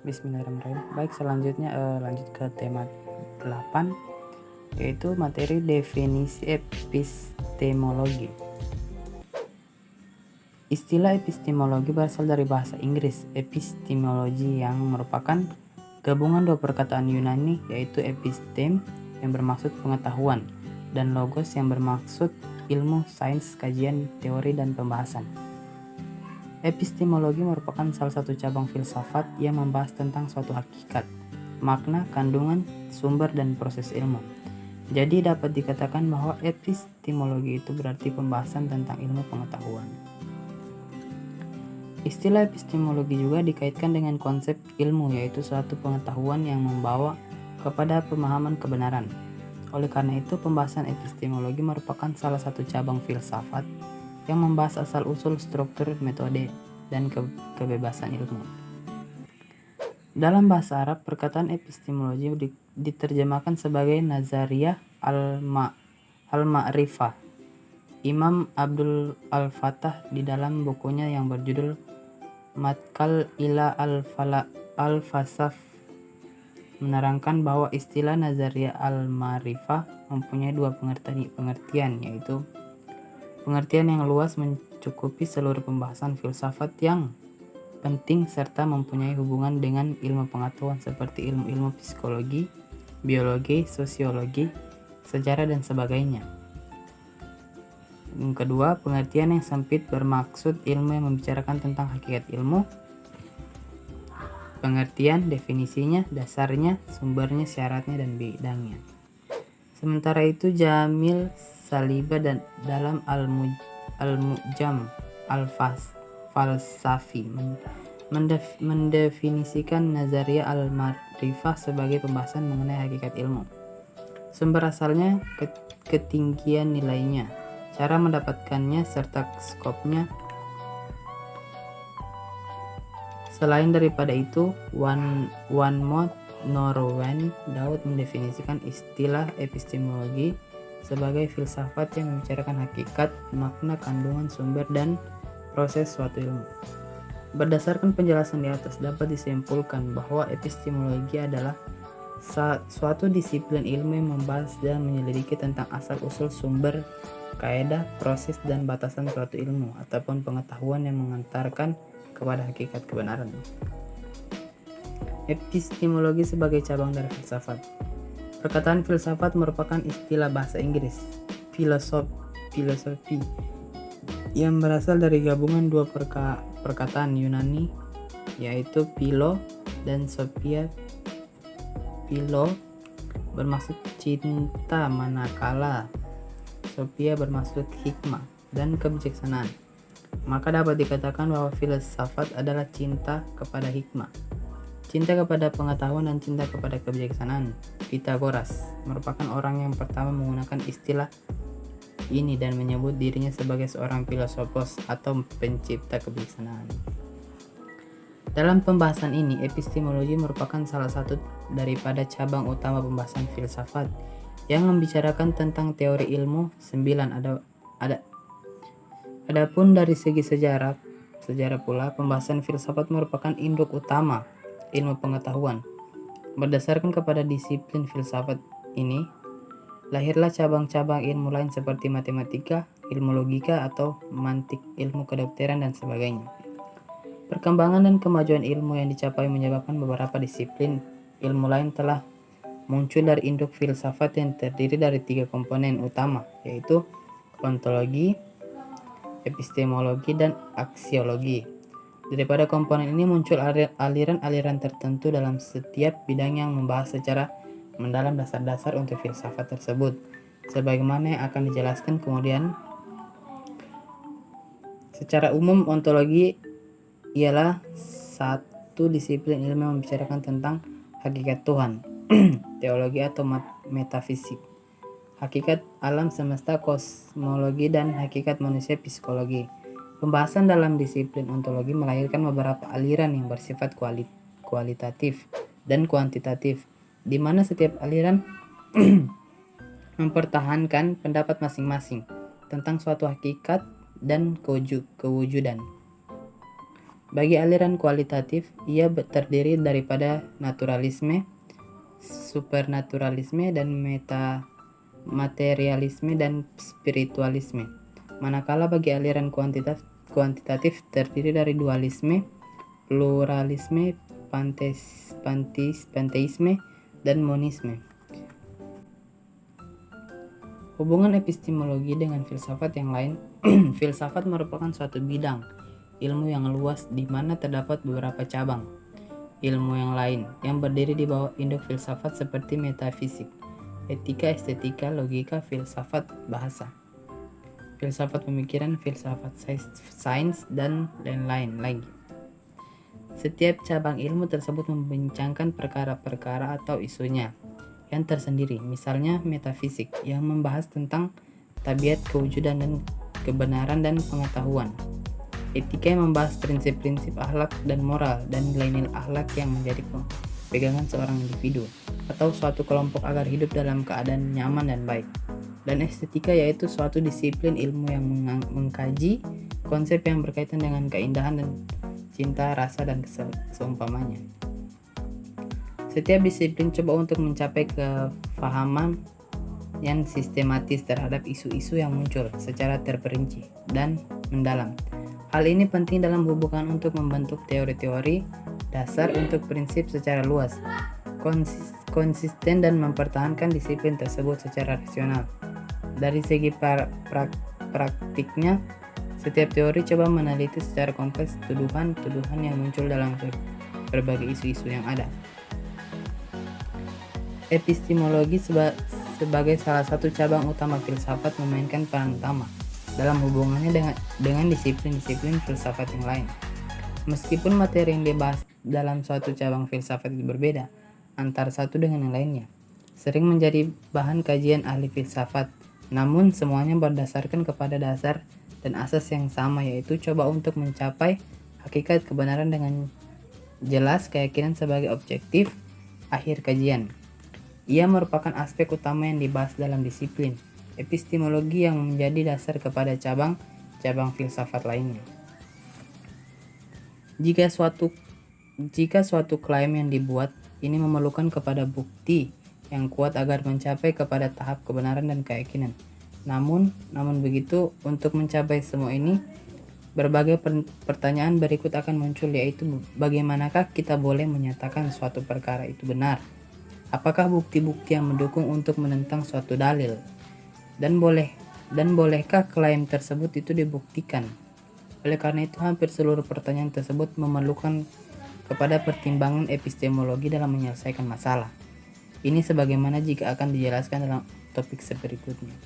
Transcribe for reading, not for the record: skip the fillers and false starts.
Bismillahirrahmanirrahim. Baik, selanjutnya lanjut ke tema 8, yaitu materi definisi epistemologi. Istilah epistemologi berasal dari bahasa Inggris epistemology yang merupakan gabungan dua perkataan Yunani, yaitu epistem yang bermaksud pengetahuan dan logos yang bermaksud ilmu, sains, kajian, teori, dan pembahasan. Epistemologi merupakan salah satu cabang filsafat yang membahas tentang suatu hakikat, makna, kandungan, sumber, dan proses ilmu. Jadi dapat dikatakan bahwa epistemologi itu berarti pembahasan tentang ilmu pengetahuan. Istilah epistemologi juga dikaitkan dengan konsep ilmu, yaitu suatu pengetahuan yang membawa kepada pemahaman kebenaran. Oleh karena itu, pembahasan epistemologi merupakan salah satu cabang filsafat yang membahas asal-usul, struktur, metode, dan kebebasan ilmu. Dalam bahasa Arab, perkataan epistemologi diterjemahkan sebagai nazariyah al-ma'rifah. Imam Abdul Al-Fattah di dalam bukunya yang berjudul Madkhal ila al-Falsafah menerangkan bahwa istilah nazariyah al-ma'rifah mempunyai dua pengertian, yaitu pengertian yang luas mencukupi seluruh pembahasan filsafat yang penting serta mempunyai hubungan dengan ilmu pengetahuan seperti ilmu-ilmu psikologi, biologi, sosiologi, sejarah, dan sebagainya. Yang kedua, pengertian yang sempit bermaksud ilmu yang membicarakan tentang hakikat ilmu, pengertian, definisinya, dasarnya, sumbernya, syaratnya, dan bidangnya. Sementara itu, Jamil Saliba dan dalam Al-Mu'jam Al-Falsafi mendefinisikan nazariyah al-ma'rifah sebagai pembahasan mengenai hakikat ilmu. Sumber asalnya, ketinggian nilainya, cara mendapatkannya, serta skopnya. Selain daripada itu, One Mot Norwen Daud mendefinisikan istilah epistemologi sebagai filsafat yang membicarakan hakikat, makna, kandungan, sumber, dan proses suatu ilmu. Berdasarkan penjelasan di atas, dapat disimpulkan bahwa epistemologi adalah suatu disiplin ilmu yang membahas dan menyelidiki tentang asal-usul, sumber, kaidah, proses, dan batasan suatu ilmu ataupun pengetahuan yang mengantarkan kepada hakikat kebenaran. Epistemologi sebagai cabang dari filsafat. Perkataan filsafat merupakan istilah bahasa Inggris filosofi yang berasal dari gabungan dua perkataan Yunani, yaitu philo dan sophia. Philo bermaksud cinta, manakala sophia bermaksud hikmah dan kebijaksanaan. Maka dapat dikatakan bahwa filsafat adalah cinta kepada hikmah, cinta kepada pengetahuan, dan cinta kepada kebijaksanaan. Pythagoras merupakan orang yang pertama menggunakan istilah ini dan menyebut dirinya sebagai seorang filosofos atau pencipta kebijaksanaan. Dalam pembahasan ini, epistemologi merupakan salah satu daripada cabang utama pembahasan filsafat yang membicarakan tentang teori ilmu 9. Adapun dari segi sejarah pula, pembahasan filsafat merupakan induk utama ilmu pengetahuan. Berdasarkan kepada disiplin filsafat ini, lahirlah cabang-cabang ilmu lain seperti matematika, ilmu logika atau mantik, ilmu kedokteran, dan sebagainya. Perkembangan dan kemajuan ilmu yang dicapai menyebabkan beberapa disiplin ilmu lain telah muncul dari induk filsafat yang terdiri dari 3 komponen utama, yaitu ontologi, epistemologi, dan aksiologi. Daripada komponen ini muncul aliran-aliran tertentu dalam setiap bidang yang membahas secara mendalam dasar-dasar untuk filsafat tersebut, sebagaimana yang akan dijelaskan kemudian. Secara umum, ontologi ialah satu disiplin ilmu yang membicarakan tentang hakikat Tuhan, teologi atau metafisik, hakikat alam semesta, kosmologi, dan hakikat manusia, psikologi. Pembahasan dalam disiplin ontologi melahirkan beberapa aliran yang bersifat kualitatif dan kuantitatif, di mana setiap aliran mempertahankan pendapat masing-masing tentang suatu hakikat dan kewujudan. Bagi aliran kualitatif, ia terdiri daripada naturalisme, supernaturalisme, dan materialisme dan spiritualisme. Manakala bagi aliran kuantitatif terdiri dari dualisme, pluralisme, panteisme, dan monisme. Hubungan epistemologi dengan filsafat yang lain. Filsafat merupakan suatu bidang ilmu yang luas di mana terdapat beberapa cabang ilmu yang lain yang berdiri di bawah induk filsafat seperti metafisik, etika, estetika, logika, filsafat bahasa, filsafat pemikiran, filsafat sains, dan lain-lain lagi. Setiap cabang ilmu tersebut membincangkan perkara-perkara atau isunya yang tersendiri. Misalnya metafisik yang membahas tentang tabiat kewujudan dan kebenaran dan pengetahuan. Etika yang membahas prinsip-prinsip akhlak dan moral dan nilai-nilai akhlak yang menjadi pegangan seorang individu atau suatu kelompok agar hidup dalam keadaan nyaman dan baik. Dan estetika yaitu suatu disiplin ilmu yang mengkaji konsep yang berkaitan dengan keindahan dan cinta, rasa, dan seumpamanya. Setiap disiplin coba untuk mencapai kefahaman yang sistematis terhadap isu-isu yang muncul secara terperinci dan mendalam. Hal ini penting dalam hubungan untuk membentuk teori-teori dasar untuk prinsip secara luas, konsisten, dan mempertahankan disiplin tersebut secara rasional. Dari segi praktiknya, setiap teori coba meneliti secara kompleks tuduhan-tuduhan yang muncul dalam berbagai isu-isu yang ada. Epistemologi sebagai salah satu cabang utama filsafat memainkan peran utama dalam hubungannya dengan disiplin-disiplin filsafat yang lain. Meskipun materi yang dibahas dalam suatu cabang filsafat itu berbeda antara satu dengan yang lainnya, sering menjadi bahan kajian ahli filsafat, namun semuanya berdasarkan kepada dasar dan asas yang sama, yaitu coba untuk mencapai hakikat kebenaran dengan jelas, keyakinan sebagai objektif akhir kajian. Ia merupakan aspek utama yang dibahas dalam disiplin epistemologi yang menjadi dasar kepada cabang-cabang filsafat lainnya. Jika suatu klaim yang dibuat ini memerlukan kepada bukti yang kuat agar mencapai kepada tahap kebenaran dan keyakinan. Namun begitu, untuk mencapai semua ini, berbagai pertanyaan berikut akan muncul, yaitu bagaimanakah kita boleh menyatakan suatu perkara itu benar? Apakah bukti-bukti yang mendukung untuk menentang suatu dalil? Dan bolehkah klaim tersebut itu dibuktikan? Oleh karena itu, hampir seluruh pertanyaan tersebut memerlukan kepada pertimbangan epistemologi dalam menyelesaikan masalah. Ini sebagaimana jika akan dijelaskan dalam topik berikutnya.